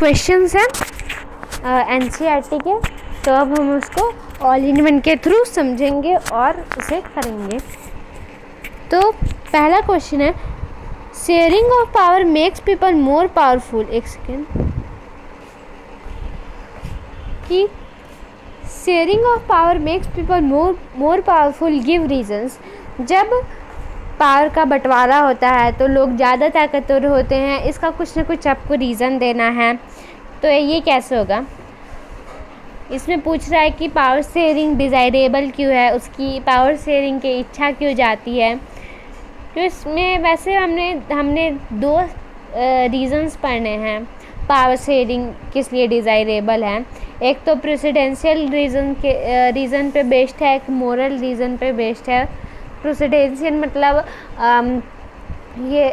Questions हैं NCERT के, तो अब हम उसको ऑल इन वन के थ्रू समझेंगे और उसे करेंगे। तो पहला क्वेश्चन है, sharing of power makes people more powerful. एक सेकेंड, कि sharing of power makes people more powerful, give reasons. जब पावर का बंटवारा होता है तो लोग ज़्यादा ताकतवर होते हैं, इसका कुछ ना कुछ आपको रीज़न देना है। तो ये कैसे होगा? इसमें पूछ रहा है कि पावर शेयरिंग डिज़ायरेबल क्यों है, उसकी पावर शेयरिंग की इच्छा क्यों जाती है। तो इसमें वैसे हमने दो रीज़न्स पढ़ने हैं पावर शेयरिंग किस लिए डिज़ायरेबल है। एक तो प्रेसिडेंशियल रीज़न पे बेस्ड है, एक मोरल रीज़न पे बेस्ड है। प्रेसिडेंशियल मतलब ये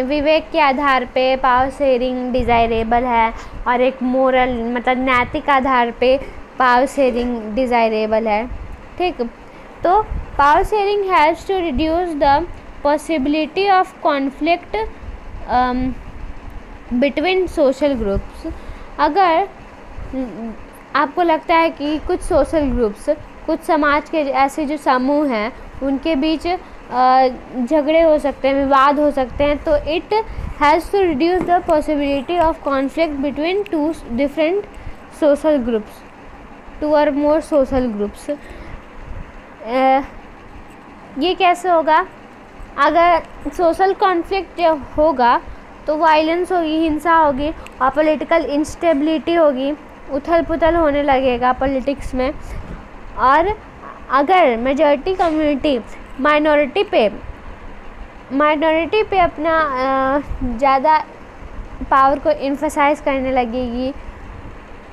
विवेक के आधार पे पावर शेयरिंग डिज़ायरेबल है, और एक मोरल मतलब नैतिक आधार पे पावर शेयरिंग डिज़ायरेबल है। ठीक, तो power sharing has to reduce the possibility of conflict between social groups. अगर आपको लगता है कि कुछ सोशल ग्रुप्स, कुछ समाज के ऐसे जो समूह हैं उनके बीच झगड़े हो सकते हैं, विवाद हो सकते हैं, तो it has to reduce the possibility of conflict between two different social groups, two और मोर सोशल ग्रुप्स। ये कैसे होगा? अगर सोशल कॉन्फ्लिक्ट होगा तो वायलेंस होगी, हिंसा होगी और पॉलिटिकल इंस्टेबिलिटी होगी, उथल पुथल होने लगेगा पॉलिटिक्स में। और अगर मेजॉरिटी कम्युनिटी माइनॉरिटी पे अपना ज़्यादा पावर को एम्फसाइज करने लगेगी,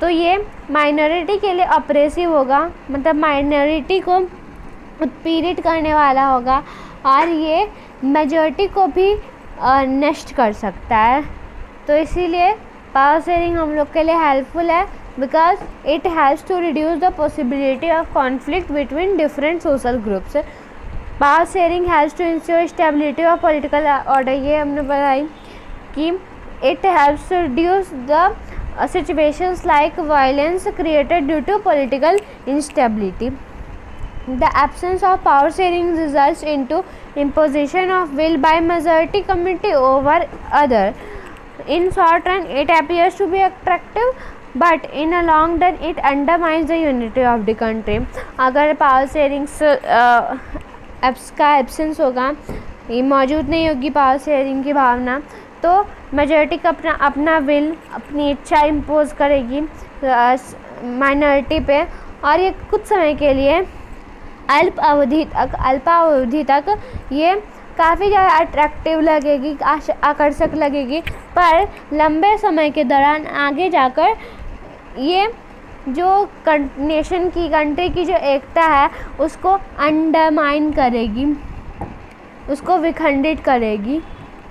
तो ये माइनॉरिटी के लिए ऑप्रेसिव होगा, मतलब माइनॉरिटी को उत्पीड़ित करने वाला होगा, और ये मेजॉरिटी को भी नष्ट कर सकता है। तो इसीलिए पावर शेयरिंग हम लोग के लिए हेल्पफुल है, because it has to reduce the possibility of conflict between different social groups. Power sharing has to ensure stability of political order. ये हमने बताई कि it helps to reduce the situations like violence created due to political instability. The absence of power sharing results into imposition of will by majority community over other. In short run, it appears to be attractive, but in a long run it undermines the unity of the country. अगर power sharing का absence होगा, ये मौजूद नहीं होगी power sharing की भावना, तो majority का अपना विल, अपनी इच्छा इम्पोज करेगी माइनॉरिटी पे, और ये कुछ समय के लिए अल्पावधि तक ये काफ़ी ज़्यादा अट्रैक्टिव लगेगी, आकर्षक लगेगी, पर लंबे समय के दौरान आगे जाकर ये जो नेशन की, कंट्री की जो एकता है उसको अंडरमाइन करेगी, उसको विखंडित करेगी।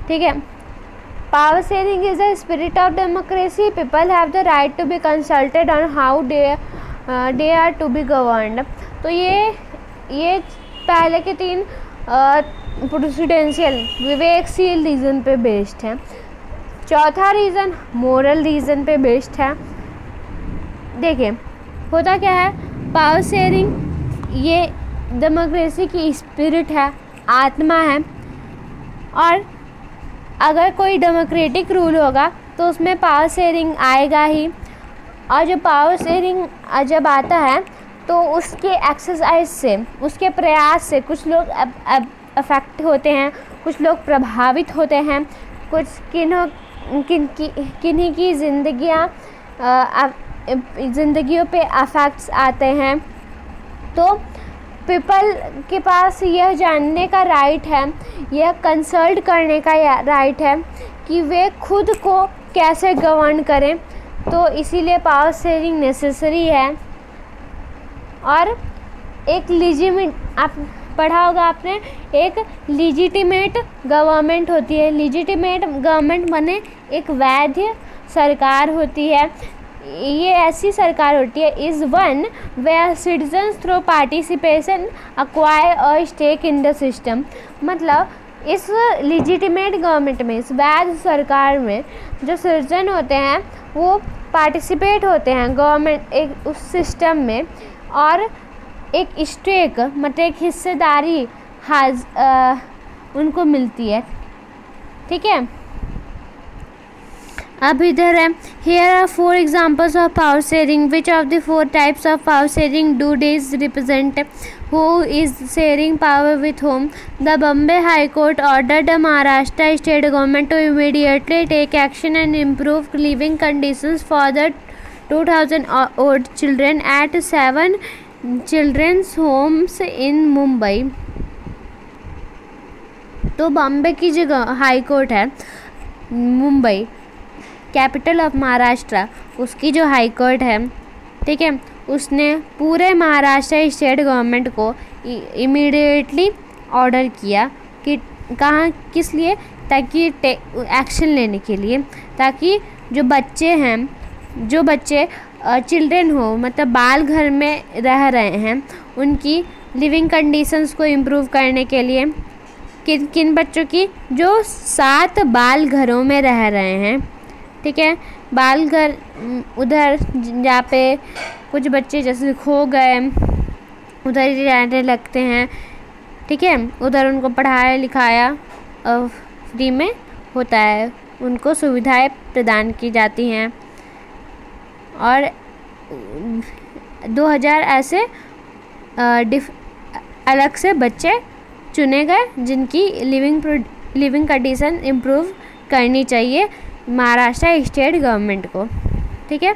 ठीक है, power sharing is the spirit of democracy. People have the right to be consulted on how they are to be governed. तो ये पहले के तीन प्रेसिडेंशियल विवेकशील रीज़न पे बेस्ड है। चौथा रीज़न मोरल रीज़न पे बेस्ड है। देखिए होता क्या है, पावर शेयरिंग ये डेमोक्रेसी की स्पिरिट है, आत्मा है, और अगर कोई डेमोक्रेटिक रूल होगा तो उसमें पावर शेयरिंग आएगा ही। और जो पावर शेयरिंग जब आता है तो उसके एक्सरसाइज से, उसके प्रयास से कुछ लोग अफेक्ट होते हैं, कुछ लोग प्रभावित होते हैं, कुछ किन्हीं की ज़िंदगियों पे अफेक्ट्स आते हैं। तो पीपल के पास यह जानने का राइट है, यह कंसल्ट करने का राइट है कि वे खुद को कैसे गवर्न करें। तो इसीलिए पावर शेयरिंग नेसेसरी है। और एक आप पढ़ा होगा आपने, एक लीजिटिमेट गवर्नमेंट होती है। लीजिटिमेट गवर्नमेंट माने एक वैध सरकार होती है। ये ऐसी सरकार होती है, is one where citizens through participation acquire और स्टेक इन द सिस्टम। मतलब इस लिजिटिमेट गवर्नमेंट में, इस वैध सरकार में जो सिटीजन होते हैं वो पार्टिसिपेट होते हैं गवर्नमेंट एक उस सिस्टम में, और एक स्टेक मतलब एक हिस्सेदारी उनको मिलती है। ठीक है, अब इधर है, here are 4 examples of power sharing. Which of the 4 types of power sharing do these represent? Who is sharing power with whom? The Bombay High Court ordered the Maharashtra state government to immediately take action and improve living conditions for the 2000 odd children at 7 children's homes in Mumbai. तो बॉम्बे की जो high court है, Mumbai capital of Maharashtra, उसकी जो high court है, ठीक है, उसने पूरे महाराष्ट्र स्टेट गवर्नमेंट को इमीडिएटली ऑर्डर किया कि कहाँ किस लिए, ताकि एक्शन लेने के लिए, ताकि जो बच्चे चिल्ड्रन हो मतलब बाल घर में रह रहे हैं, उनकी लिविंग कंडीशंस को इम्प्रूव करने के लिए, किन बच्चों की जो 7 बाल घरों में रह रहे हैं। ठीक है, बाल घर उधर जहाँ पे कुछ बच्चे जैसे खो गए उधर ही रहने लगते हैं। ठीक है, उधर उनको पढ़ाया लिखाया फ्री में होता है, उनको सुविधाएं प्रदान की जाती हैं, और 2000 ऐसे अलग से बच्चे चुने गए जिनकी लिविंग कंडीशन इम्प्रूव करनी चाहिए महाराष्ट्र स्टेट गवर्नमेंट को। ठीक है,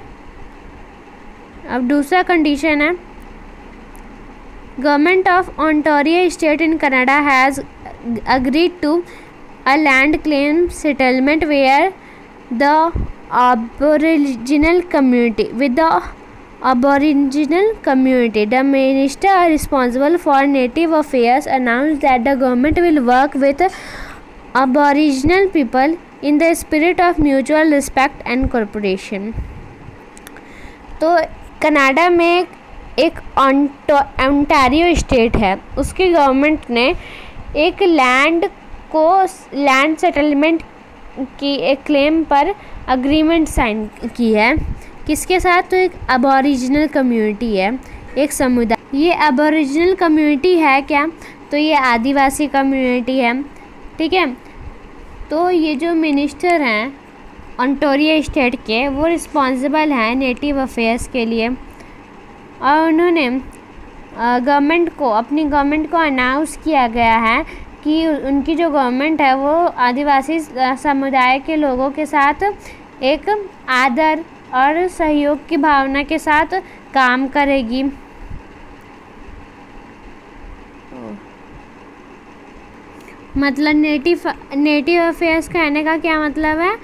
अब दूसरा कंडीशन है, government of Ontario state in Canada has agreed to a land claim settlement where the aboriginal community with the aboriginal community. The minister responsible for native affairs announced that the government will work with aboriginal people in the spirit of mutual respect and cooperation. तो Canada में एक Ontario state है, उसकी government ने एक land settlement की एक claim पर अग्रीमेंट साइन की है। किसके साथ? तो एक अबोरिजिनल कम्युनिटी है, एक समुदाय। ये अबोरिजिनल कम्युनिटी है क्या? तो ये आदिवासी कम्युनिटी है। ठीक है, तो ये जो मिनिस्टर हैं ओंटारियो स्टेट के, वो रिस्पॉन्सिबल हैं नेटिव अफेयर्स के लिए, और उन्होंने अपनी गवर्नमेंट को अनाउंस किया गया है कि उनकी जो गवर्नमेंट है वो आदिवासी समुदाय के लोगों के साथ एक आदर और सहयोग की भावना के साथ काम करेगी। मतलब नेटिव अफेयर्स कहने का क्या मतलब है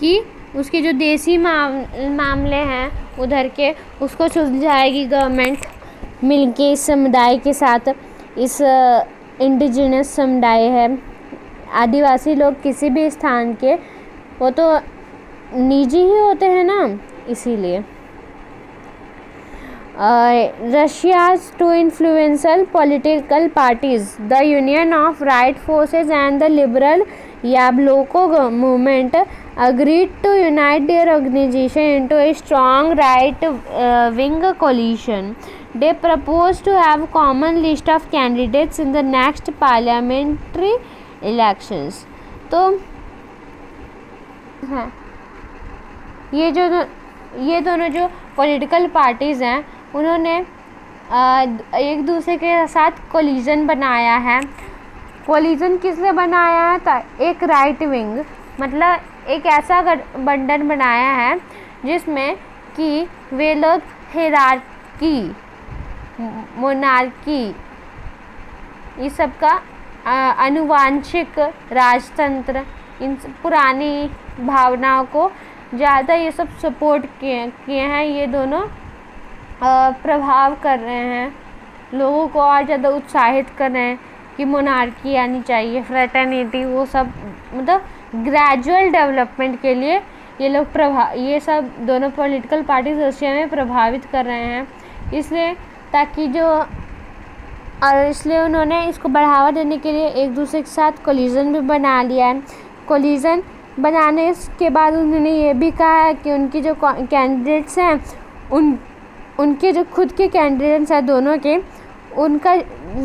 कि उसके जो देसी मामले हैं उधर के, उसको सुलझाएगी गवर्नमेंट मिलके इस समुदाय के साथ। इस इंडिजिनस समुदाय है, आदिवासी लोग किसी भी स्थान के, वो तो निजी ही होते हैं ना, इसीलिए। Russia's two influential political parties, the Union of Right Forces and the Liberal Yabloko movement, agreed to unite their organization into a strong right-wing coalition. They proposed to have a common list of candidates in the next parliamentary elections. तो हाँ, ये दोनों जो political parties हैं उन्होंने एक दूसरे के साथ कोलिजन बनाया है। कोलिजन किस लिए बनाया है? एक राइट विंग, मतलब एक ऐसा गठबंधन बनाया है जिसमें कि वे लोग हिरार्की, मोनार्की, इस सब का आनुवांशिक राजतंत्र, इन पुरानी भावनाओं को ज़्यादा ये सब सपोर्ट किए हैं। ये दोनों प्रभाव कर रहे हैं, लोगों को और ज़्यादा उत्साहित कर रहे हैं कि मोनार्की आनी चाहिए, फ्रेटर्निटी, वो सब मतलब ग्रेजुअल डेवलपमेंट के लिए ये लोग ये सब दोनों पॉलिटिकल पार्टीज रशिया में प्रभावित कर रहे हैं। इसलिए ताकि जो और इसलिए उन्होंने इसको बढ़ावा देने के लिए एक दूसरे के साथ कोलिजन भी बना लिया है। कोलिजन बनाने के बाद उन्होंने ये भी कहा है कि उनकी जो कैंडिडेट्स हैं उनके जो खुद के कैंडिडेट्स हैं दोनों के, उनका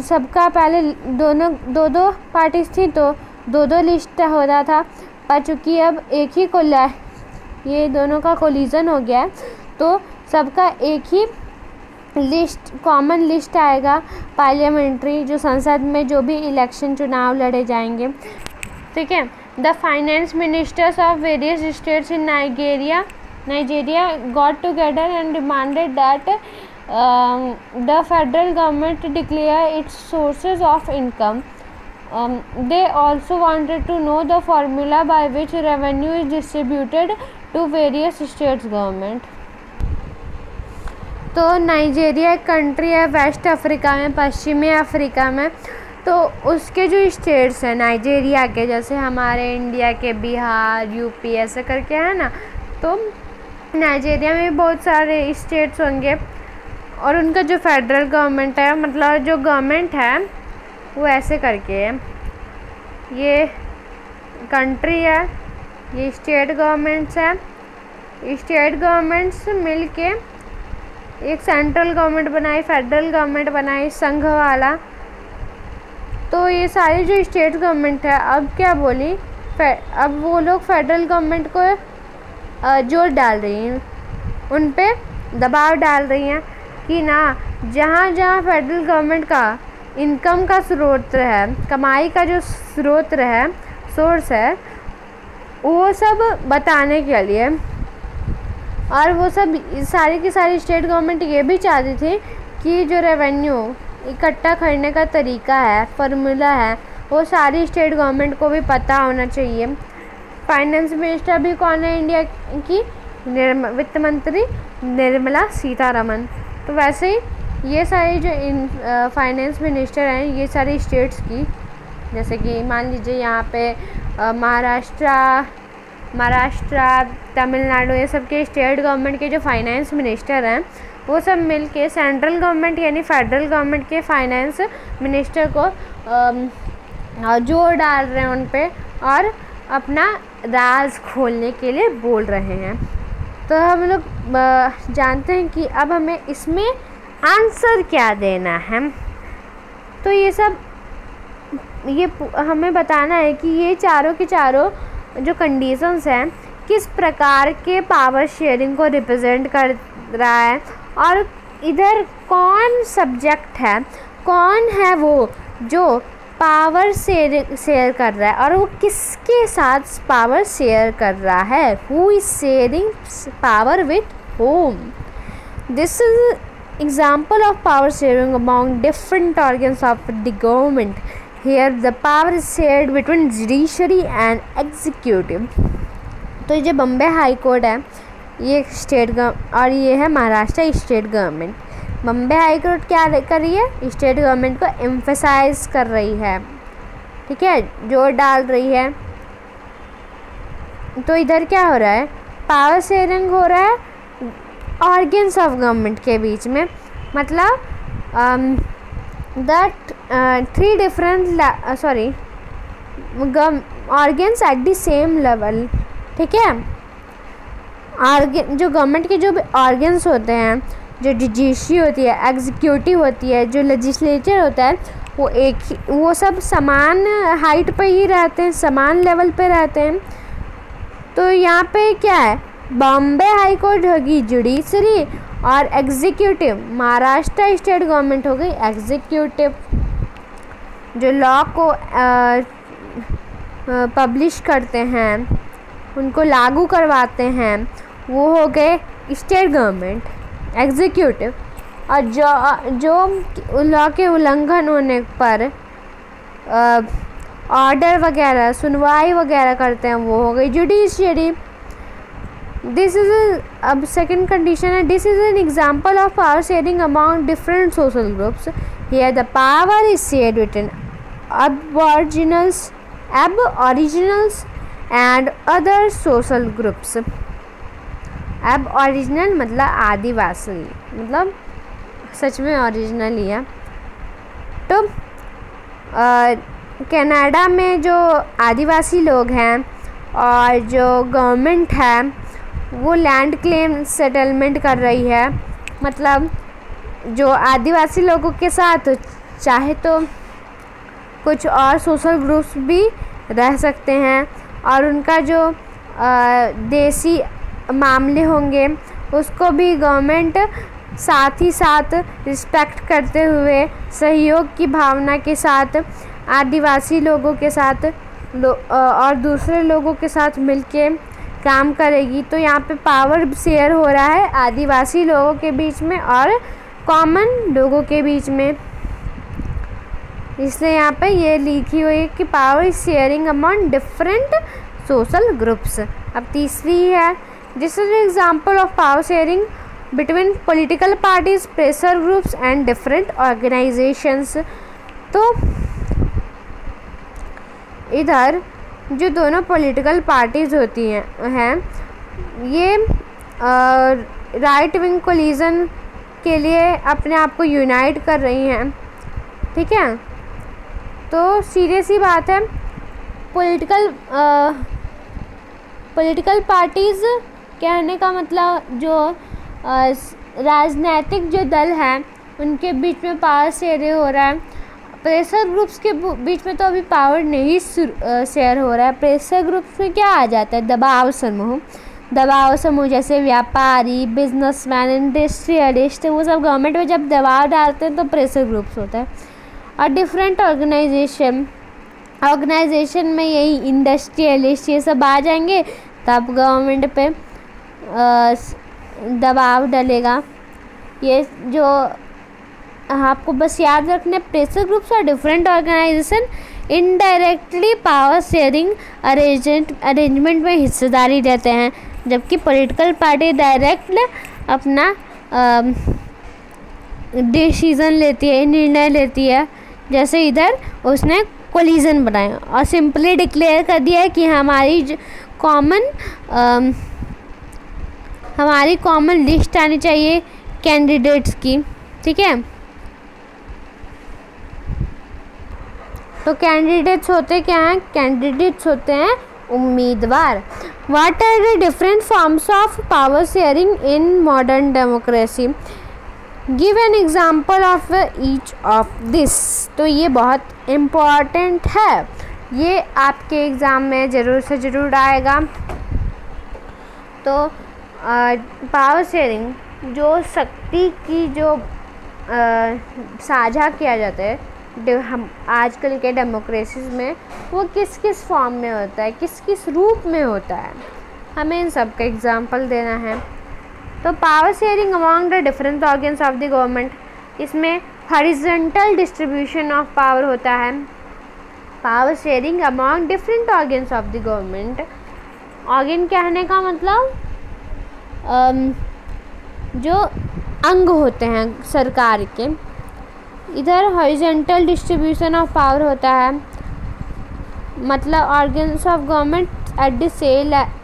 सबका पहले दो पार्टीज थी तो दो लिस्ट होता था, पर चूँकि अब एक ही ये दोनों का कोलिजन हो गया है तो सबका एक ही लिस्ट, कॉमन लिस्ट आएगा पार्लियामेंट्री, जो संसद में जो भी इलेक्शन चुनाव लड़े जाएंगे। ठीक है। The finance ministers of various states in Nigeria got together and demanded that the federal government declare it's sources of income. They also wanted to know the formula by which revenue is distributed to various states government. तो Nigeria एक country है waste Africa में, पश्चिमी Africa में। तो उसके जो states हैं नाइजीरिया के, जैसे हमारे इंडिया के बिहार, यूपी ऐसे करके है ना, तो नाइजीरिया में भी बहुत सारे स्टेट्स होंगे और उनका जो फेडरल गवर्नमेंट है, मतलब जो गवर्नमेंट है वो ऐसे करके है। ये कंट्री है, ये स्टेट गवर्नमेंट्स है। स्टेट गवर्नमेंट्स मिलके एक सेंट्रल गवर्नमेंट बनाई, फेडरल गवर्नमेंट बनाई, संघ वाला। तो ये सारी जो स्टेट गवर्नमेंट है अब क्या बोली, अब वो लोग फेडरल गवर्नमेंट को जोर डाल रही हैं, उन पे दबाव डाल रही हैं कि ना जहाँ जहाँ फेडरल गवर्नमेंट का इनकम का स्रोत है, कमाई का जो स्रोत है, सोर्स है, वो सब बताने के लिए। और वो सब सारी की सारी स्टेट गवर्नमेंट ये भी चाहती थी कि जो रेवेन्यू इकट्ठा करने का तरीका है, फार्मूला है, वो सारी स्टेट गवर्नमेंट को भी पता होना चाहिए। फाइनेंस मिनिस्टर भी कौन है इंडिया की? वित्त मंत्री निर्मला सीतारमन। तो वैसे ही ये सारी जो फाइनेंस मिनिस्टर हैं ये सारी स्टेट्स की, जैसे कि मान लीजिए यहाँ पे महाराष्ट्र, तमिलनाडु, ये सब के स्टेट गवर्नमेंट के जो फाइनेंस मिनिस्टर हैं वो सब मिलके सेंट्रल गवर्नमेंट यानी फेडरल गवर्नमेंट के फाइनेंस मिनिस्टर को जोर डाल रहे हैं उन पे और अपना राज खोलने के लिए बोल रहे हैं। तो हम लोग जानते हैं कि अब हमें इसमें आंसर क्या देना है। तो ये सब हमें बताना है कि ये चारों के चारों जो कंडीशंस हैं किस प्रकार के पावर शेयरिंग को रिप्रेजेंट कर रहा है और इधर कौन सब्जेक्ट है, कौन है वो जो पावर शेयर कर रहा है और वो किसके साथ पावर शेयर कर रहा है। Who is sharing power with home. This is example of power sharing among different organs of the government. Here the power is shared between judiciary and executive. तो ये जो बम्बे हाई कोर्ट है ये state और ये है Maharashtra state government. Bombay high court क्या कर रही है? स्टेट गवर्नमेंट को एम्फेसाइज कर रही है, ठीक है, जोर डाल रही है। तो इधर क्या हो रहा है? पावर शेयरिंग हो रहा है ऑर्गन्स ऑफ गवर्नमेंट के बीच में, मतलब that 3 different organs at the same level, ठीक है। जो गवर्नमेंट के जो भी ऑर्गन्स होते हैं, जो जुडिशरी होती है, एग्जीक्यूटिव होती है, जो लेजिस्लेचर होता है, वो सब समान हाइट पे ही रहते हैं, समान लेवल पे रहते हैं। तो यहाँ पे क्या है? बॉम्बे हाई कोर्ट होगी जुडिशरी और एग्जीक्यूटिव, महाराष्ट्र स्टेट गवर्नमेंट हो गई एग्जीक्यूटिव। जो लॉ को पब्लिश करते हैं, उनको लागू करवाते हैं, वो हो गए स्टेट गवर्नमेंट एग्जीक्यूटिव। और जो लॉ के उल्लंघन होने पर ऑर्डर वगैरह, सुनवाई वगैरह करते हैं, वो हो गई जुडिशरी। दिस इज अब सेकेंड कंडीशन है, this is an example of power sharing among different social groups. Here the power is shared between aboriginals and other social groups. Original मतलब आदिवासी, मतलब सच में ओरिजिनल ही है। तो कनाडा में जो आदिवासी लोग हैं और जो गवर्नमेंट है वो लैंड क्लेम सेटलमेंट कर रही है। मतलब जो आदिवासी लोगों के साथ चाहे तो कुछ और सोशल ग्रुप्स भी रह सकते हैं और उनका जो देसी मामले होंगे उसको भी गवर्नमेंट साथ ही साथ रिस्पेक्ट करते हुए सहयोग की भावना के साथ आदिवासी लोगों के साथ और दूसरे लोगों के साथ मिलके काम करेगी। तो यहाँ पे पावर शेयर हो रहा है आदिवासी लोगों के बीच में और कॉमन लोगों के बीच में, इसलिए यहाँ पे ये लिखी हुई है कि power sharing among different social groups. अब तीसरी है, this is example of power sharing between political parties, pressure groups and different organisations. तो इधर जो दोनों पॉलिटिकल पार्टीज़ होती हैं ये राइट विंग कोलिजन के लिए अपने आप को यूनाइट कर रही हैं, ठीक है। तो सीरियस सी बात है, पॉलिटिकल पार्टीज़ कहने का मतलब जो राजनीतिक जो दल हैं उनके बीच में पावर शेयर हो रहा है। प्रेशर ग्रुप्स के बीच में तो अभी पावर नहीं शेयर हो रहा है। प्रेशर ग्रुप्स में क्या आ जाता है, दबाव समूह जैसे व्यापारी, बिजनेसमैन, इंडस्ट्रियलिस्ट, वो सब गवर्नमेंट में जब दबाव डालते हैं तो प्रेशर ग्रुप्स होता है। और डिफरेंट ऑर्गेनाइजेशन में यही इंडस्ट्रियलिस्ट ये सब आ जाएंगे, तब गवर्नमेंट पे दबाव डलेगा। ये जो आपको बस याद रखना, प्रेशर ग्रुप्स और different organisation indirectly power sharing arrangement में हिस्सेदारी देते हैं, जबकि पॉलिटिकल पार्टी डायरेक्ट अपना डिसीज़न लेती है, निर्णय लेती है। जैसे इधर उसने कोलिजन बनाया और सिंपली डिक्लेयर कर दिया है कि हमारी कॉमन लिस्ट आनी चाहिए कैंडिडेट्स की, ठीक है। तो कैंडिडेट्स होते क्या हैं, कैंडिडेट्स होते हैं उम्मीदवार। What are the different forms of power sharing in modern democracy, give an example of each of this. तो ये बहुत इम्पॉर्टेंट है, ये आपके एग्ज़ाम में ज़रूर से ज़रूर आएगा। तो पावर शेयरिंग जो शक्ति की जो साझा किया जाता है हम आजकल के डेमोक्रेसीज में, वो किस किस फॉर्म में होता है, किस किस रूप में होता है, हमें इन सब का एग्जाम्पल देना है। तो power sharing among the different organs of the government, इसमें हॉरिजॉन्टल डिस्ट्रीब्यूशन ऑफ पावर होता है। Power sharing among different organs of the government, organ कहने का मतलब जो अंग होते हैं सरकार के। इधर हॉरिजॉन्टल डिस्ट्रीब्यूशन ऑफ पावर होता है, मतलब organs of government at the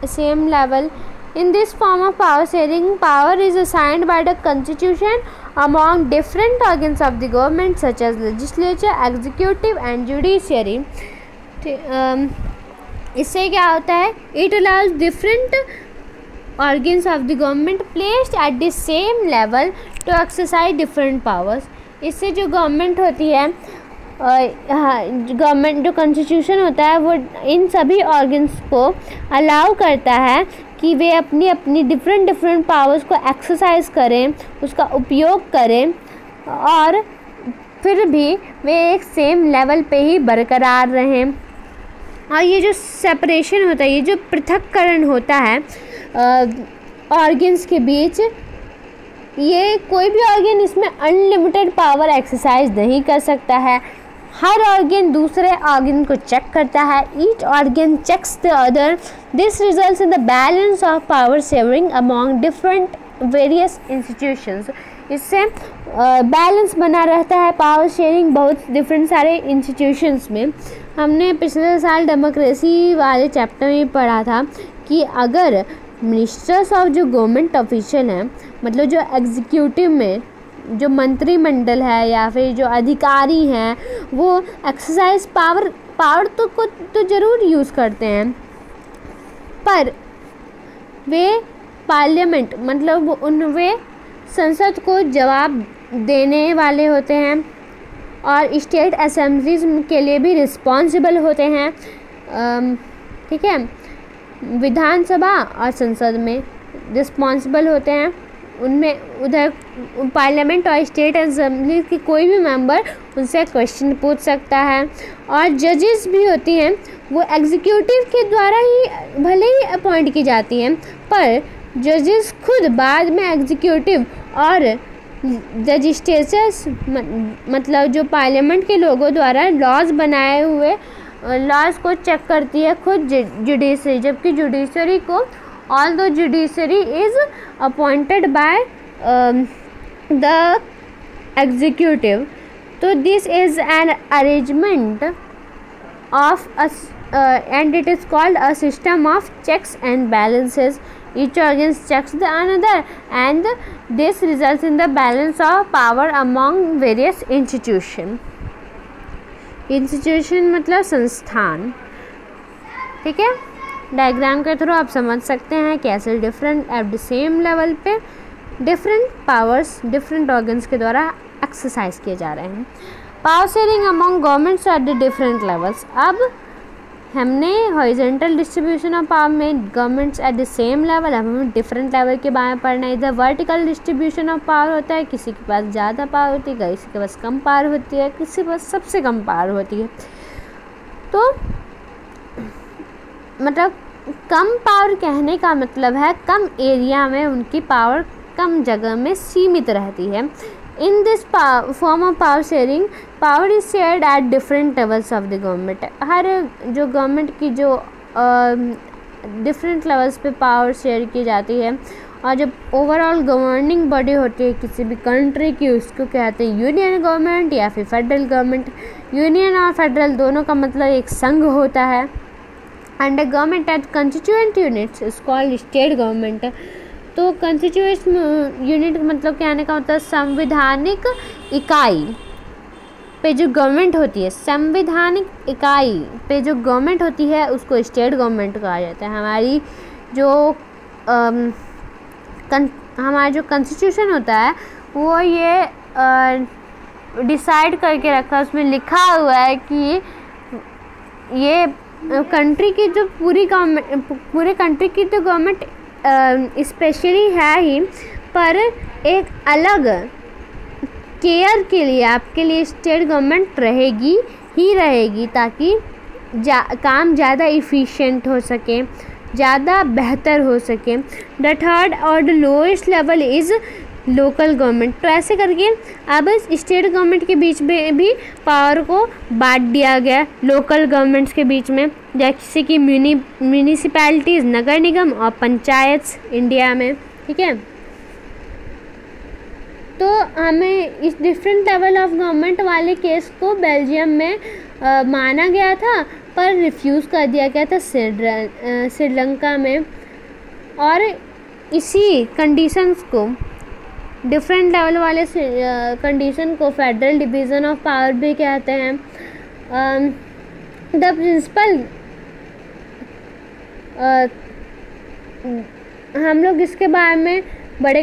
same level. In this form of power sharing, power is assigned by the constitution among different organs of the government such as legislature, executive and judiciary. इससे क्या होता है, it allows different organs of the government placed at the same level to exercise different powers. इससे जो government होती है, government जो constitution होता है वो इन सभी ऑर्गन्स को अलाउ करता है कि वे अपनी अपनी डिफरेंट पावर्स को एक्सरसाइज करें, उसका उपयोग करें और फिर भी वे एक सेम लेवल पे ही बरकरार रहें। और ये जो सेपरेशन होता है, ये जो पृथक्करण होता है ऑर्गन्स के बीच, ये कोई भी ऑर्गन इसमें अनलिमिटेड पावर एक्सरसाइज नहीं कर सकता है। हर ऑर्गन दूसरे ऑर्गन को चेक करता है, each organ checks the other. This results in the balance of power sharing among different various institutions. इससे बैलेंस बना रहता है पावर शेयरिंग बहुत डिफरेंट सारे इंस्टीट्यूशंस में। हमने पिछले साल डेमोक्रेसी वाले चैप्टर में पढ़ा था कि अगर मिनिस्टर्स ऑफ जो गवर्नमेंट ऑफिशियल हैं, मतलब जो एग्जीक्यूटिव में जो मंत्रिमंडल है या फिर जो अधिकारी हैं वो एक्सरसाइज पावर तो ज़रूर यूज़ करते हैं, पर वे पार्लियामेंट मतलब वे संसद को जवाब देने वाले होते हैं और स्टेट असेंबलीज के लिए भी रिस्पॉन्सिबल होते हैं। ठीक है, विधानसभा और संसद में रिस्पॉन्सिबल होते हैं। उनमें उधर पार्लियामेंट और स्टेट असेंबली की कोई भी मेंबर उनसे क्वेश्चन पूछ सकता है। और जजेस भी होती हैं, वो एग्जीक्यूटिव के द्वारा ही भले ही अपॉइंट की जाती हैं, पर जजेस खुद बाद में एग्जीक्यूटिव और लेजिस्लेचर्स मतलब जो पार्लियामेंट के लोगों द्वारा लॉज बनाए हुए लॉज को चेक करती है खुद जुडिशरी, जबकि जुडिशरी को although judiciary is appointed by the executive, so this is an arrangement of and it is called a system of checks and balances. Each organ checks the another and this results in the balance of power among various institution मतलब संस्थान। ठीक है, diagram के through आप समझ सकते हैं कैसे different at the same level पे डिफरेंट पावर्स डिफरेंट ऑर्गन्स के द्वारा एक्सरसाइज किए जा रहे हैं। Power sharing among governments at the different levels. अब हमने हॉरिजॉन्टल डिस्ट्रीब्यूशन ऑफ पावर में governments at the same level, अब हमें डिफरेंट लेवल के बारे में पढ़ना है। इधर वर्टिकल डिस्ट्रीब्यूशन ऑफ पावर होता है, किसी के पास ज़्यादा पावर होती है, किसी के पास कम पावर होती है, किसी के पास सबसे कम पावर होती है। तो मतलब कम पावर कहने का मतलब है कम एरिया में उनकी पावर कम जगह में सीमित रहती है। In this form of power sharing, power is shared at different levels of the government. हर जो गवर्नमेंट की जो डिफरेंट लेवल्स पे पावर शेयर की जाती है, और जब ओवरऑल गवर्निंग बॉडी होती है किसी भी कंट्री की, उसको कहते हैं यूनियन गवर्नमेंट या फिर फेडरल गवर्नमेंट। यूनियन और फेडरल दोनों का मतलब एक संघ होता है। And government at constituent units is called state government. तो कंस्टिट्यूएंट यूनिट मतलब कहने का मतलब संवैधानिक इकाई पे जो गवर्नमेंट होती है, संवैधानिक इकाई पे जो गवर्नमेंट होती है उसको स्टेट गवर्नमेंट कहा जाता है। हमारी जो हमारा जो कॉन्स्टिट्यूशन होता है वो ये डिसाइड करके रखा, उसमें लिखा हुआ है कि ये कंट्री की जो पूरे कंट्री की तो गवर्नमेंट स्पेशली है ही, पर एक अलग केयर के लिए आपके लिए स्टेट गवर्नमेंट रहेगी ही रहेगी, ताकि काम ज़्यादा इफ़िशिएंट हो सके, ज़्यादा बेहतर हो सके। द थर्ड और the lowest level is local government. तो ऐसे करके अब स्टेट गवर्नमेंट के बीच में भी पावर को बांट दिया गया लोकल गवर्नमेंट्स के बीच में, जैसे कि म्यूनिसिपैलिटीज़ नगर निगम और पंचायत इंडिया में। ठीक है, तो हमें इस डिफरेंट लेवल ऑफ गवर्नमेंट वाले केस को बेल्जियम में माना गया था, पर रिफ्यूज़ कर दिया गया था श्रीलंका में। और इसी कंडीशंस को डिफरेंट लेवल वाले कंडीशन को फेडरल डिवीज़न ऑफ पावर भी कहते हैं। द प्रिंसिपल हम लोग इसके बारे में बड़े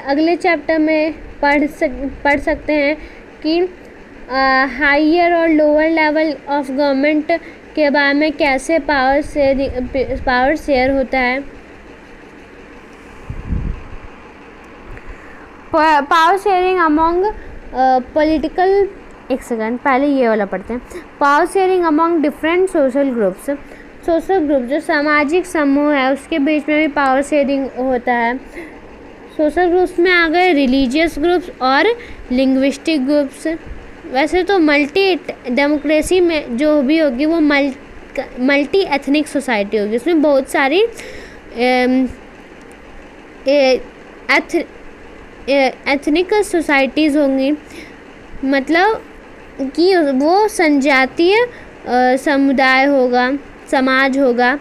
अगले चैप्टर में पढ़ सकते हैं कि हायर और लोअर लेवल ऑफ गवर्नमेंट के बारे में कैसे पावर शेयर होता है। पावर शेयरिंग अमॉन्ग पॉलिटिकल, एक सेकंड पहले ये वाला पढ़ते हैं। Power sharing among different social groups. Social group जो सामाजिक समूह है उसके बीच में भी पावर शेयरिंग होता है। सोशल ग्रुप्स में आ गए रिलीजियस ग्रुप्स और लिंग्विस्टिक ग्रुप्स। वैसे तो मल्टी डेमोक्रेसी में जो भी होगी वो मल्टी एथनिक सोसाइटी होगी, उसमें बहुत सारी एथनिक सोसाइटीज़ होंगी, मतलब कि वो संजातीय समुदाय होगा, समाज होगा।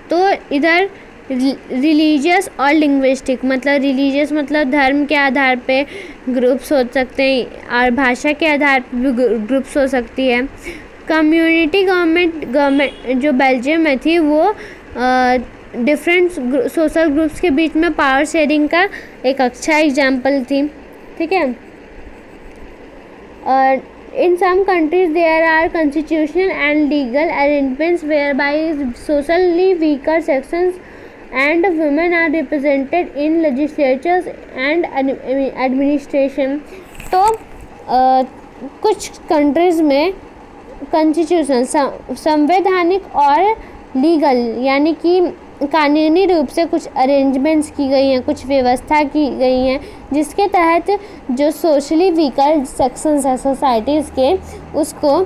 तो इधर रिलीजियस और लिंग्विस्टिक, मतलब रिलीजियस मतलब धर्म के आधार पे ग्रुप्स हो सकते हैं और भाषा के आधार पे भी ग्रुप्स हो सकती है। कम्युनिटी गवर्नमेंट जो बेल्जियम में थी वो डिफरेंट सोशल ग्रुप्स के बीच में पावर शेयरिंग का एक अच्छा एग्जाम्पल थी। ठीक है। In some countries there are constitutional and legal arrangements whereby socially weaker sections and women are represented in legislatures and administration। तो कुछ कंट्रीज़ में कॉन्स्टिट्यूशन संवैधानिक और लीगल यानी कि कानूनी रूप से कुछ अरेंजमेंट्स की गई हैं, कुछ व्यवस्था की गई हैं, जिसके तहत जो सोशली वीकर सेक्शंस हैं सोसाइटीज़ के उसको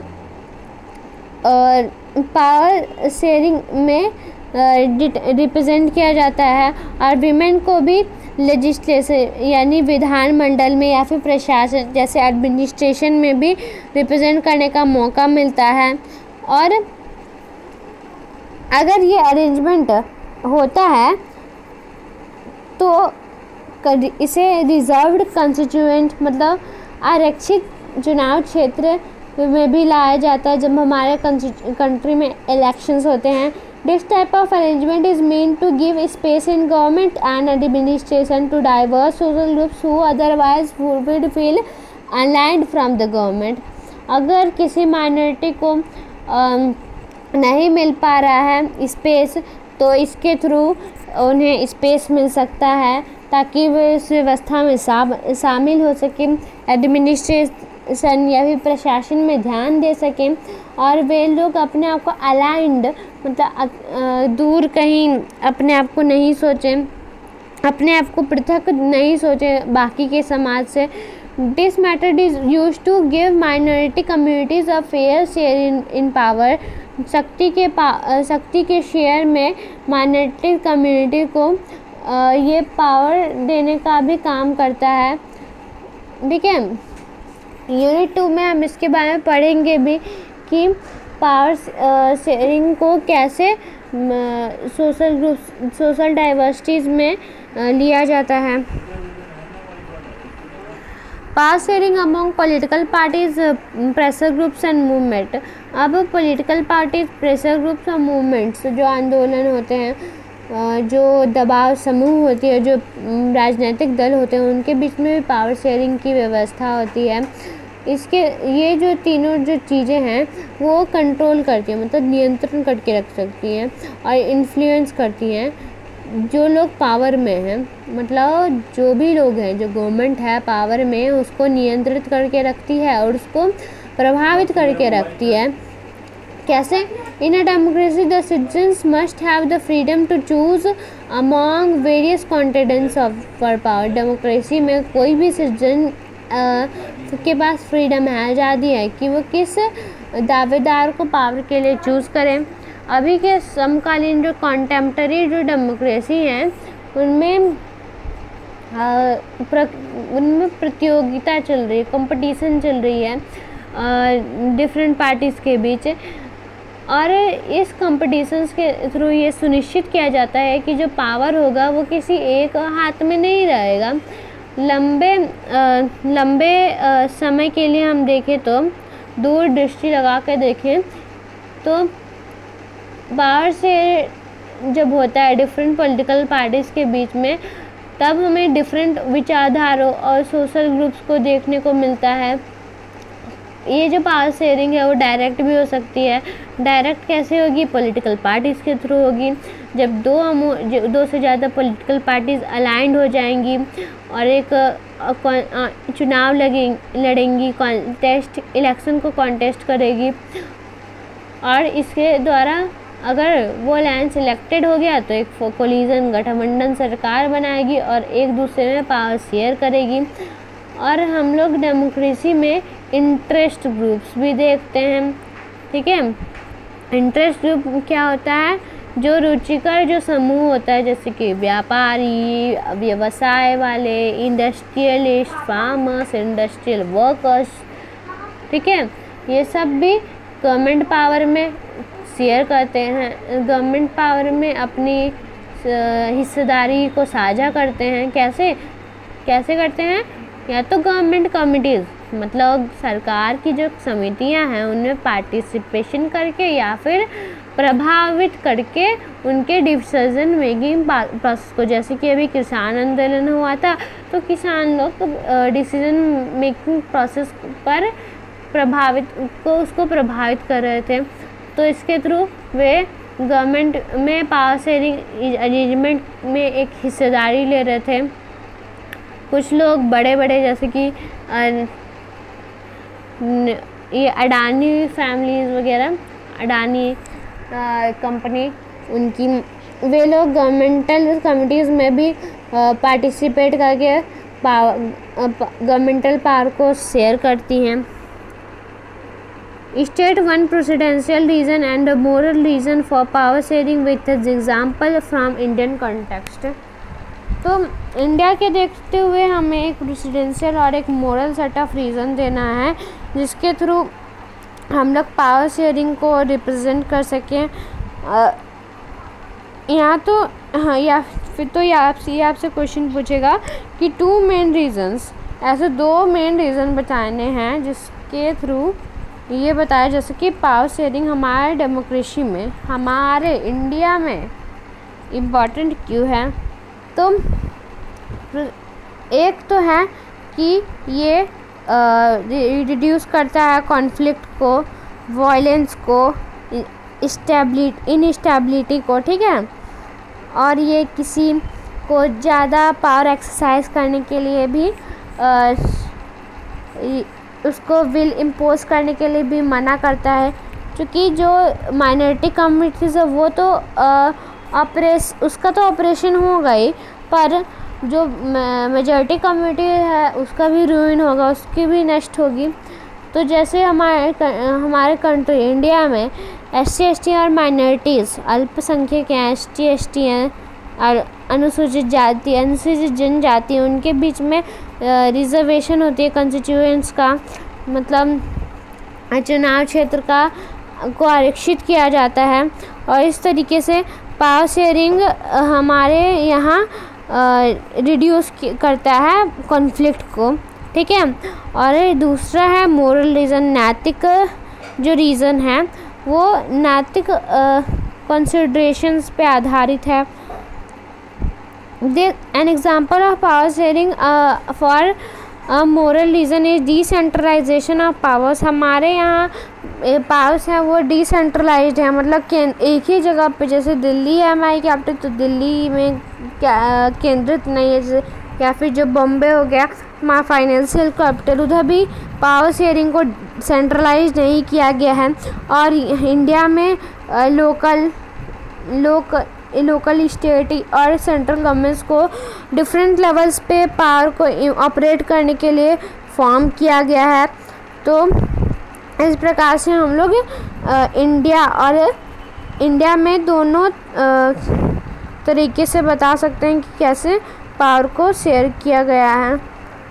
पावर शेयरिंग में रिप्रेजेंट किया जाता है और विमेन को भी लेजिस्लेशन यानी विधान मंडल में या फिर प्रशासन जैसे एडमिनिस्ट्रेशन में भी रिप्रेजेंट करने का मौका मिलता है। और अगर ये अरेंजमेंट होता है तो इसे रिजर्व्ड कंस्टिट्यूएंट मतलब आरक्षित चुनाव क्षेत्र में भी लाया जाता है जब हमारे कंट्री में इलेक्शंस होते हैं। This type of arrangement is mean to give space in government and administration to diverse social groups who otherwise would feel unaligned from the government. अगर किसी माइनॉरिटी को नहीं मिल पा रहा है स्पेस तो इसके थ्रू उन्हें स्पेस मिल सकता है ताकि वे इस व्यवस्था में शामिल हो सकें, एडमिनिस्ट्रेशन या फिर प्रशासन में ध्यान दे सकें और वे लोग अपने आप को अलाइंड मतलब दूर कहीं अपने आप को नहीं सोचें, अपने आप को पृथक नहीं सोचें बाकी के समाज से। This method is used to give minority communities a fair share in power. शक्ति के शेयर में माइनॉरिटी कम्युनिटी को ये पावर देने का भी काम करता है। ठीक है। यूनिट 2 में हम इसके बारे में पढ़ेंगे भी कि पावर शेयरिंग को कैसे सोशल डाइवर्सिटीज़ में लिया जाता है। Power sharing among political parties, pressure groups and movement. अब पॉलिटिकल पार्टीज, प्रेशर ग्रुप्स और मूवमेंट्स जो आंदोलन होते हैं, जो दबाव समूह होती है, जो राजनीतिक दल होते हैं, उनके बीच में भी पावर शेयरिंग की व्यवस्था होती है। इसके ये जो तीनों जो चीज़ें हैं वो कंट्रोल करती हैं मतलब नियंत्रण करके रख सकती हैं और इन्फ्लुएंस करती हैं जो लोग पावर में हैं, मतलब जो भी लोग हैं, जो गवर्नमेंट है पावर में उसको नियंत्रित करके रखती है और उसको प्रभावित करके रखती है। कैसे? In a democracy the citizens must have the freedom to choose among various contestants of for power. Democracy में कोई भी सिटीजन के पास फ्रीडम है, आज़ादी है कि वो किस दावेदार को पावर के लिए चूज़ करें। अभी के समकालीन जो कॉन्टेम्पररी जो डेमोक्रेसी हैं उनमें प्रतियोगिता चल रही है, कंपटीशन चल रही है डिफरेंट पार्टीज़ के बीच और इस कंपटीशंस के थ्रू ये सुनिश्चित किया जाता है कि जो पावर होगा वो किसी एक हाथ में नहीं रहेगा। लंबे समय के लिए हम देखें तो दूर दृष्टि लगा कर देखें तो बाहर से जब होता है डिफरेंट पॉलिटिकल पार्टीज़ के बीच में तब हमें डिफरेंट विचारधारों और सोशल ग्रुप्स को देखने को मिलता है। ये जो पावर शेयरिंग है वो डायरेक्ट भी हो सकती है। डायरेक्ट कैसे होगी? पॉलिटिकल पार्टीज़ के थ्रू होगी। जब दो से ज़्यादा पॉलिटिकल पार्टीज़ अलाइंड हो जाएंगी और एक चुनाव लड़ेंगी, इलेक्शन को कॉन्टेस्ट करेगी और इसके द्वारा अगर वो अलायंस सिलेक्टेड हो गया तो एक कोलिजन गठबंधन सरकार बनाएगी और एक दूसरे में पावर शेयर करेगी। और हम लोग डेमोक्रेसी में इंटरेस्ट ग्रुप्स भी देखते हैं। ठीक है। इंटरेस्ट ग्रुप क्या होता है? जो रुचिकर जो समूह होता है जैसे कि व्यापारी, व्यवसाय वाले, इंडस्ट्रियलिस्ट, फार्मर्स, इंडस्ट्रियल वर्कर्स। ठीक है। ये सब भी गवर्नमेंट पावर में शेयर करते हैं, गवर्नमेंट पावर में अपनी हिस्सेदारी को साझा करते हैं। कैसे करते हैं? या तो गवर्नमेंट कमिटीज़, मतलब सरकार की जो समितियां हैं उनमें पार्टिसिपेशन करके या फिर प्रभावित करके उनके डिसीजन मेकिंग प्रोसेस को, जैसे कि अभी किसान आंदोलन हुआ था तो किसान लोग डिसीजन मेकिंग प्रोसेस पर उसको प्रभावित कर रहे थे, तो इसके थ्रू वे गवर्नमेंट में पावर शेयरिंग अरेंजमेंट में एक हिस्सेदारी ले रहे थे। कुछ लोग बड़े जैसे कि ये अडानी फैमिलीज वगैरह, अडानी कंपनी, उनकी वे लोग गवर्नमेंटल कमिटीज़ में भी पार्टिसिपेट करके गवर्नमेंटल पावर को शेयर करती हैं। State one presidential reason and a moral reason for power sharing with an example from Indian context। तो इंडिया के देखते हुए हमें एक प्रेसिडेंशियल और एक मोरल सेट ऑफ रीज़न देना है जिसके थ्रू हम लोग पावर शेयरिंग को रिप्रेजेंट कर सकें। यहाँ तो हाँ, या फिर तो आपसे क्वेश्चन पूछेगा कि 2 मेन रीज़न्स, ऐसे 2 मेन रीज़न बताने हैं जिसके थ्रू ये बताया जैसे कि पावर शेयरिंग हमारे डेमोक्रेसी में, हमारे इंडिया में इम्पॉर्टेंट क्यों है। तो एक तो है कि ये रिड्यूस करता है कॉन्फ्लिक्ट को, वायलेंस को, इनस्टेबिलिटी को, ठीक है। और ये किसी को ज़्यादा पावर एक्सरसाइज करने के लिए भी उसको विल इम्पोज करने के लिए भी मना करता है, क्योंकि जो माइनॉरिटी कम्युनिटीज़ है वो तो उसका तो ऑपरेशन होगा ही, पर जो मेजॉरिटी कम्युनिटी है उसका भी रूइन होगा, उसकी भी नष्ट होगी। तो जैसे हमारे कंट्री इंडिया में SC/ST और माइनॉरिटीज़, अल्पसंख्यक हैं, ST/ST हैं और अनुसूचित जनजाति, उनके बीच में रिजर्वेशन होती है कंस्टिट्यूएंट्स का, मतलब चुनाव क्षेत्र को आरक्षित किया जाता है। और इस तरीके से पावर शेयरिंग हमारे यहाँ रिड्यूस करता है कॉन्फ्लिक्ट को, ठीक है। और दूसरा है मोरल रीज़न, नैतिक जो रीज़न है वो नैतिक कंसिडरेशंस पे आधारित है। An example of power sharing for a moral reason is decentralization of powers। हमारे यहाँ पावर्स हैं वो डिसेंट्रलाइज्ड है, मतलब एक ही जगह पे, जैसे दिल्ली है हमारी कैपिटल तो दिल्ली में केंद्रित नहीं है, जैसे या फिर जो बॉम्बे हो गया हमारा फाइनेंशियल कैपिटल, उधर भी पावर शेयरिंग को सेंट्रलाइज नहीं किया गया है। और इंडिया में लोकल स्टेट और सेंट्रल गवर्नमेंट्स को डिफरेंट लेवल्स पे पावर को ऑपरेट करने के लिए फॉर्म किया गया है। तो इस प्रकार से हम लोग इंडिया में दोनों तरीके से बता सकते हैं कि कैसे पावर को शेयर किया गया है।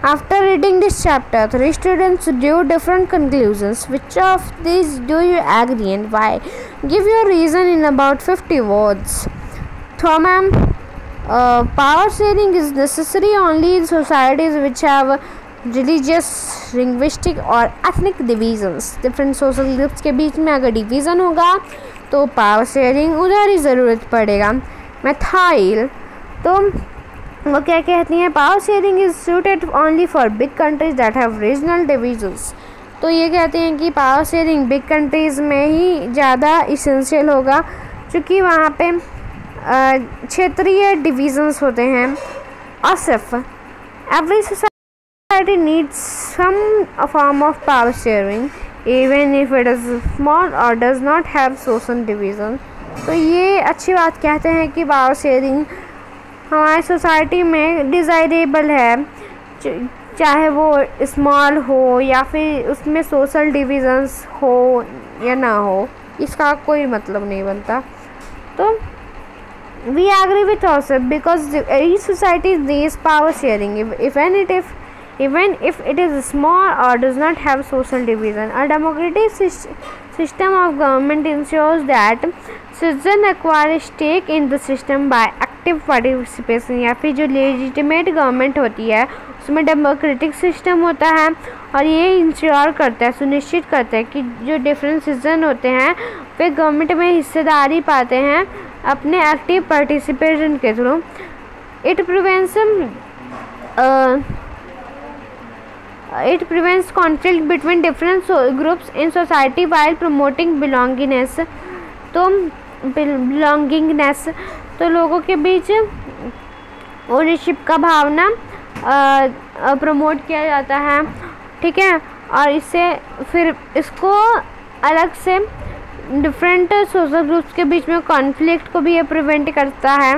After reading this chapter, 3 students drew different conclusions. Which of these do you agree and why? Give your reason in about 50 words. Ma'am, power sharing is necessary only in societies which have religious, linguistic or ethnic divisions. Different social groups के बीच में अगर division होगा तो power sharing उधर ही ज़रूरत पड़ेगा। Methyl तो वो क्या कहती हैं, power sharing is suited only for big countries that have regional divisions. तो ये कहते हैं कि पावर शेयरिंग बिग कंट्रीज़ में ही ज़्यादा इसेंशियल होगा, क्योंकि वहाँ पे क्षेत्रीय डिविजन्स होते हैं। और सिर्फ every society needs some form of power sharing even if it is small और does not have social division. तो ये अच्छी बात कहते हैं कि पावर शेयरिंग हमारी सोसाइटी में डिज़ायरेबल है, चाहे वो स्मॉल हो या फिर उसमें सोशल डिविजन्स हो या ना हो, इसका कोई मतलब नहीं बनता। तो we agree with ourselves because each society needs power sharing even if it is small or does not have social division. A democratic system of government ensures that citizens acquire a stake in the system by active participation या फिर जो legitimate government होती है उसमें democratic system होता है और ये इंश्योर करता है, सुनिश्चित करता है कि जो डिफरेंट सिटीजन होते हैं वे गवर्नमेंट में हिस्सेदारी पाते हैं अपने एक्टिव पार्टिसिपेशन के through. It prevents conflict between different groups in society while promoting belongingness। तो लोगों के बीच ओनरशिप का भावना प्रमोट किया जाता है, ठीक है। और इससे फिर इसको अलग से डिफरेंट सोशल ग्रुप्स के बीच में कॉन्फ्लिक्ट को भी ये प्रिवेंट करता है।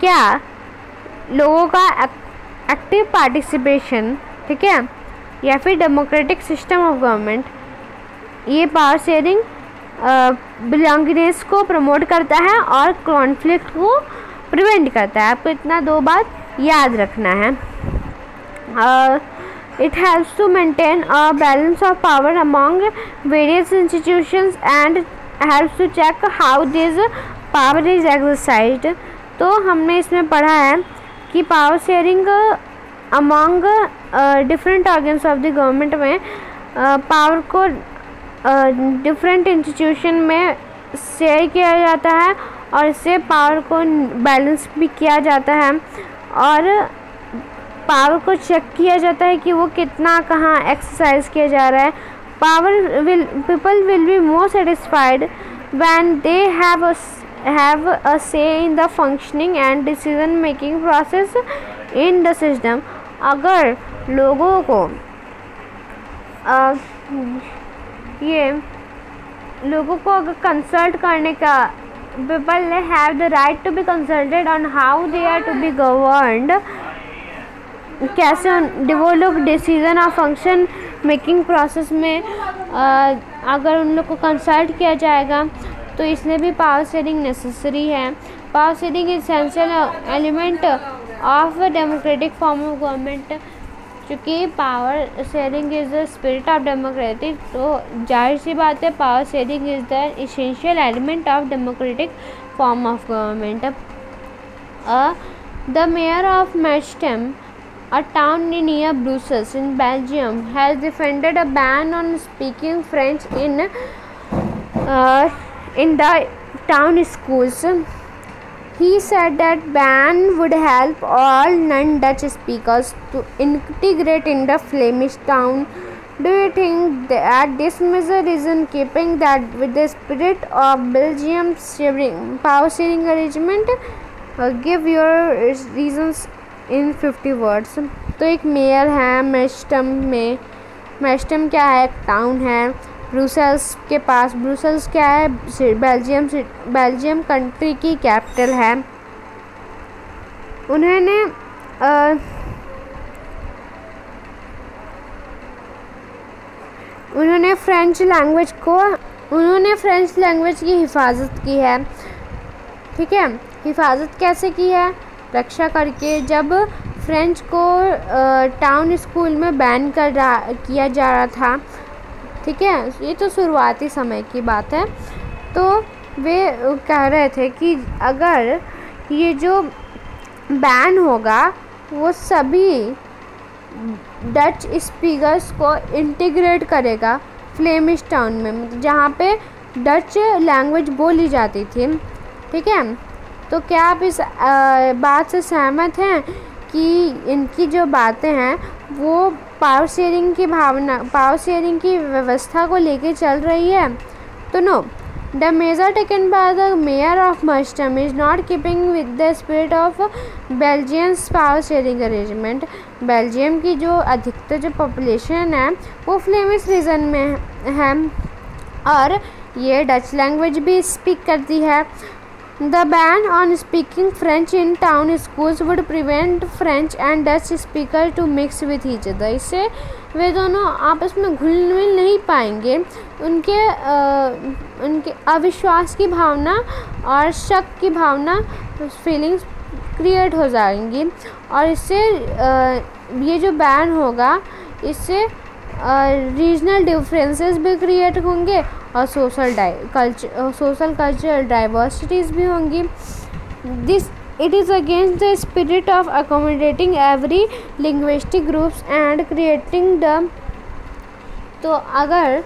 क्या? लोगों का एक्टिव पार्टिसिपेशन, ठीक है, या फिर डेमोक्रेटिक सिस्टम ऑफ गवर्नमेंट, ये पावर शेयरिंग बिलोंगिंगनेस को प्रमोट करता है और कॉन्फ्लिक्ट को प्रिवेंट करता है। आपको इतना 2 बात याद रखना है। It helps to maintain a balance of power among various institutions and helps to check how this power is exercised। तो हमने इसमें पढ़ा है कि power sharing among different organs of the government में पावर को डिफरेंट इंस्टीट्यूशन में share किया जाता है और इससे पावर को बैलेंस भी किया जाता है और पावर को चेक किया जाता है कि वो कितना कहाँ एक्सरसाइज किया जा रहा है। People will be more satisfied when they have a say in the functioning and decision making process in the system। अगर लोगों को अगर कंसल्ट करने का, people have the right to be consulted on how they are to be governed, कैसे वो लोग decision और फंक्शन मेकिंग प्रोसेस में अगर उन लोग को कंसल्ट किया जाएगा तो इसमें भी पावर शेयरिंग नेसेसरी है। Power sharing essential element of democratic form of government. चूँकि power sharing is the spirit of democratic, तो जाहिर सी बात है power sharing is the essential element of democratic form of government. The mayor of Merchtem, a town near Brussels in Belgium, has defended a ban on speaking French in the town schools। He said that ban would help all non-Dutch speakers to integrate in the Flemish town। Do you think that this measure is in keeping that with the spirit of Belgium's power sharing arrangement? Give your reasons in 50 words। तो एक mayor है मैस्टम क्या है? एक town है Brussels के पास। Brussels क्या है? बेल्जियम कंट्री की कैपिटल है। उन्होंने फ्रेंच लैंग्वेज की हिफाजत की है, ठीक है। हिफाजत कैसे की है? रक्षा करके। जब फ्रेंच को टाउन स्कूल में बैन किया जा रहा था, ठीक है, ये तो शुरुआती समय की बात है, तो वे कह रहे थे कि अगर ये जो बैन होगा वो सभी डच स्पीकर्स को इंटीग्रेट करेगा फ्लेमिश टाउन में, मतलब जहाँ पे डच लैंग्वेज बोली जाती थी, ठीक है। तो क्या आप इस बात से सहमत हैं कि इनकी जो बातें हैं वो पावर शेयरिंग की व्यवस्था को लेके चल रही है? तो no, the measure taken by the mayor of Merchtem is not keeping with the spirit of Belgium's power sharing arrangement. Belgium की जो अधिकतर जो पॉपुलेशन है वो फ्लेमिश रीजन में है और ये डच लैंग्वेज भी स्पीक करती है। The ban on speaking French in town schools would prevent French and Dutch speakers to mix with each other। इससे वे दोनों आपस में घुल मिल नहीं पाएंगे, उनके अविश्वास की भावना और शक की भावना फीलिंग्स क्रिएट हो जाएंगी और इससे ये जो बैन होगा इससे रीजनल डिफरेंसेस भी क्रिएट होंगे और सोशल कल्चरल डाइवर्सिटीज़ भी होंगी। It is against the spirit of accommodating every linguistic groups and creating the तो अगर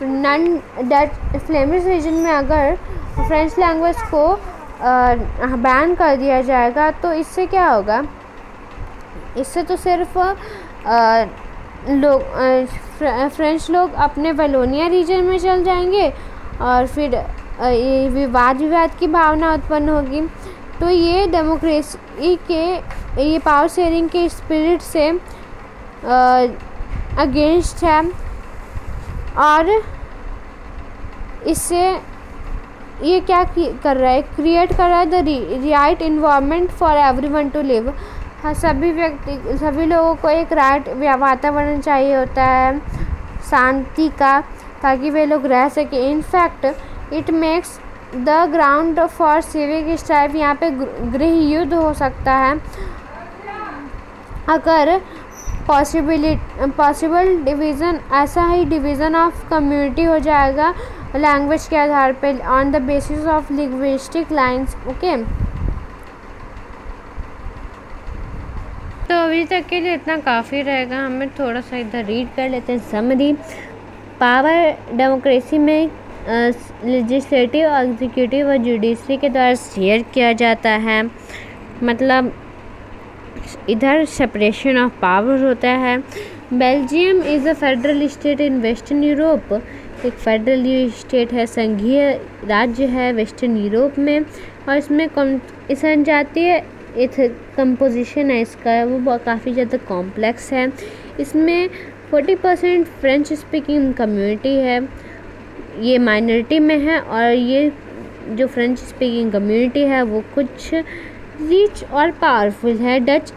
नन डेट फ्लेमिश रीजन में अगर फ्रेंच लैंग्वेज को बैन कर दिया जाएगा तो इससे क्या होगा? इससे तो सिर्फ फ्रेंच लोग अपने वैलोनिया रीजन में चल जाएंगे और फिर विवाद की भावना उत्पन्न होगी। तो ये डेमोक्रेसी के ये पावर शेयरिंग के स्पिरिट से अगेंस्ट है और इससे ये क्या कर रहा है? क्रिएट कर रहा है the right environment for everyone to live. हाँ, सभी लोगों को एक राइट वातावरण चाहिए होता है शांति का, ताकि वे लोग रह सकें। In fact it makes the ground for civic strife. यहाँ पे गृह युद्ध हो सकता है अगर पॉसिबल डिवीज़न, ऐसा ही डिवीज़न ऑफ कम्युनिटी हो जाएगा लैंग्वेज के आधार पे on the basis of linguistic lines. Okay, तो अभी तक के लिए इतना काफ़ी रहेगा। हमें थोड़ा सा इधर रीड कर लेते हैं समरी। पावर डेमोक्रेसी में लेजिस्लेटिव, एग्जीक्यूटिव और जुडिशरी के द्वारा शेयर किया जाता है। मतलब इधर सेपरेशन ऑफ पावर होता है। Belgium is a federal state in western Europe. एक फेडरल स्टेट है, संघीय राज्य है वेस्टर्न यूरोप में, और इसमें जनजातीय कंपोजिशन है इसका, वो काफ़ी ज़्यादा कॉम्प्लेक्स है। इसमें 40% फ्रेंच स्पीकिंग कम्युनिटी है, ये माइनॉरिटी में है, और ये जो फ्रेंच स्पीकिंग कम्युनिटी है वो कुछ रिच और पावरफुल है डच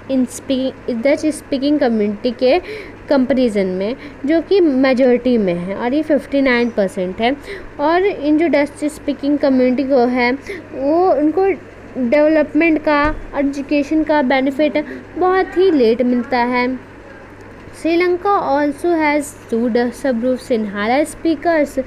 स्पीकिंग कम्युनिटी के कंपैरिजन में, जो कि मेजॉरिटी में है, और ये 59% है। और इन जो डच स्पीकिंग कम्युनिटी को है वो उनको डेवलपमेंट का, एजुकेशन का बेनिफिट बहुत ही लेट मिलता है। Sri Lanka also has two subgroups, Sinhala speakers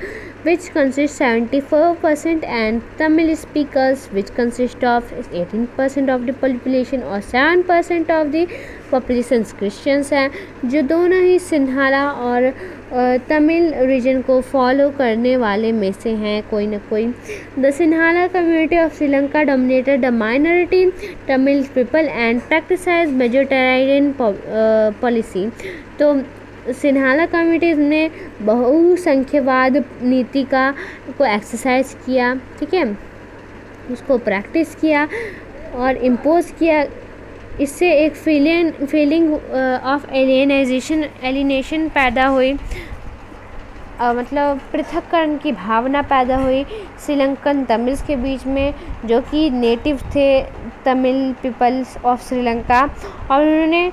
which consist 74% and Tamil speakers which consist of 18% of the population और 7% of the population Christians हैं, जो दोनों ही सिन्हाला और तमिल रीजन को फॉलो करने वाले में से हैं कोई ना कोई। The Sinhala community of Sri Lanka dominated the minority Tamil people and practise majoritarian policy. तो सिन्हाला कम्युनिटीज़ ने बहुसंख्यवाद नीति को एक्सरसाइज किया, ठीक है, उसको प्रैक्टिस किया और इम्पोज किया। इससे एक फीलिंग ऑफ एलिनेशन पैदा हुई, मतलब पृथक्करण की भावना पैदा हुई श्रीलंकन तमिल्स के बीच में, जो कि नेटिव थे तमिल पीपल्स ऑफ श्रीलंका, और उन्होंने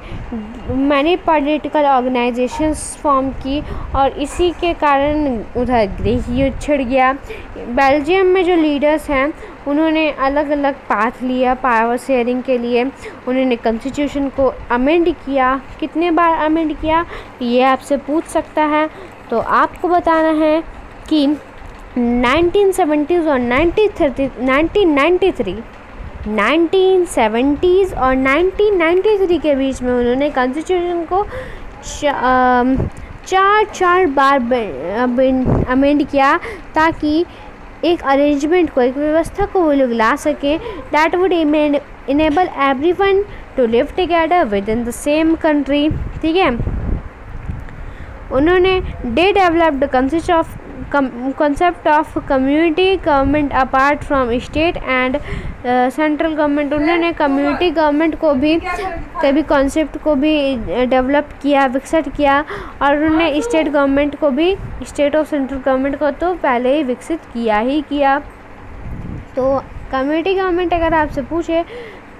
मैनी पॉलिटिकल ऑर्गेनाइजेशंस फॉर्म की, और इसी के कारण उधर गृह युद्ध छिड़ गया। बेल्जियम में जो लीडर्स हैं उन्होंने अलग अलग पाथ लिया पावर शेयरिंग के लिए। उन्होंने कॉन्स्टिट्यूशन को अमेंड किया। कितने बार अमेंड किया ये आपसे पूछ सकता है, तो आपको बताना है कि 1970s और 1970s और 1993 के बीच में उन्होंने कॉन्स्टिट्यूशन को चार बार अमेंड किया, ताकि एक अरेंजमेंट को, एक व्यवस्था को वो लोग ला सकें that would enable everyone to live together within the same country. ठीक है, उन्होंने developed concept of community government apart from state and central government. उन्होंने कम्युनिटी गवर्नमेंट को भी कभी कॉन्सेप्ट को भी डेवलप किया, विकसित किया, और उन्होंने स्टेट गवर्नमेंट को भी, स्टेट और सेंट्रल गवर्नमेंट को तो पहले ही विकसित किया ही किया। तो कम्युनिटी गवर्नमेंट अगर आपसे पूछे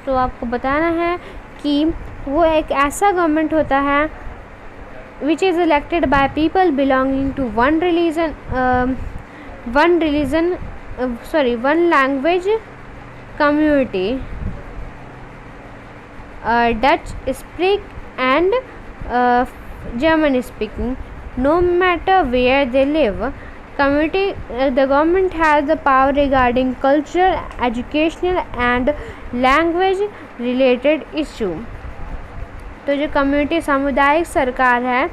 तो आपको बताना है कि वो एक ऐसा गवर्नमेंट होता है which is elected by people belonging to one language community, Dutch speak and German speaking, no matter where they live. Community, the government has the power regarding cultural, educational and language related issue. तो जो community सामुदायिक सरकार है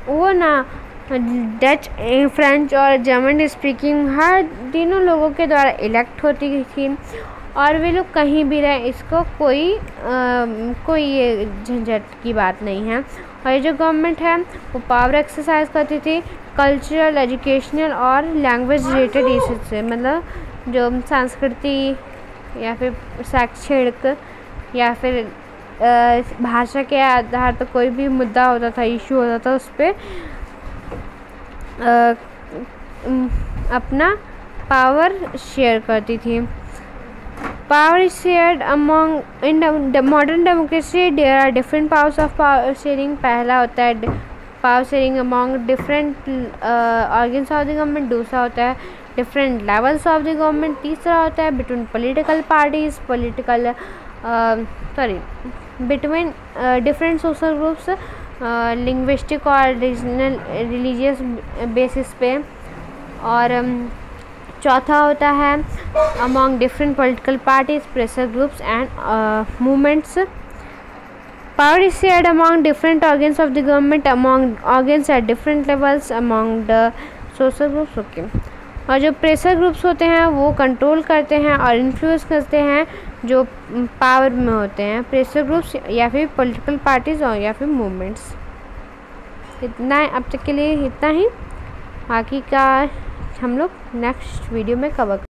वो ना Dutch, French और German speaking हर तीनों लोगों के द्वारा इलेक्ट होती थी और वे लोग कहीं भी रहें, इसको कोई ये झंझट की बात नहीं है। और ये जो गवर्नमेंट है वो पावर एक्सरसाइज करती थी कल्चरल, एजुकेशनल और लैंग्वेज रिलेटेड इश्यूज से, मतलब जो संस्कृति या फिर शैक्षणिक या फिर भाषा के आधार पर कोई भी मुद्दा होता था, इशू होता था, उस पर अपना पावर शेयर करती थी। Power is shared among in the modern democracy. There are different powers of power sharing. पहला होता है power sharing among different organs of the government. दूसरा होता है different levels of the government. तीसरा होता है between political parties, between different social groups, linguistic और regional religious basis पे। और चौथा होता है among different political parties, pressure groups and movements. Power is shared among different organs of the government, among organs at different levels, among the social groups. Okay. और जो pressure groups होते हैं वो कंट्रोल करते हैं और इन्फ्लुएंस करते हैं जो पावर में होते हैं, प्रेशर ग्रुप्स या फिर पॉलिटिकल पार्टीज और या फिर मूवमेंट्स। इतना अब तक के लिए इतना ही, बाकी का हम लोग नेक्स्ट वीडियो में कवर करेंगे।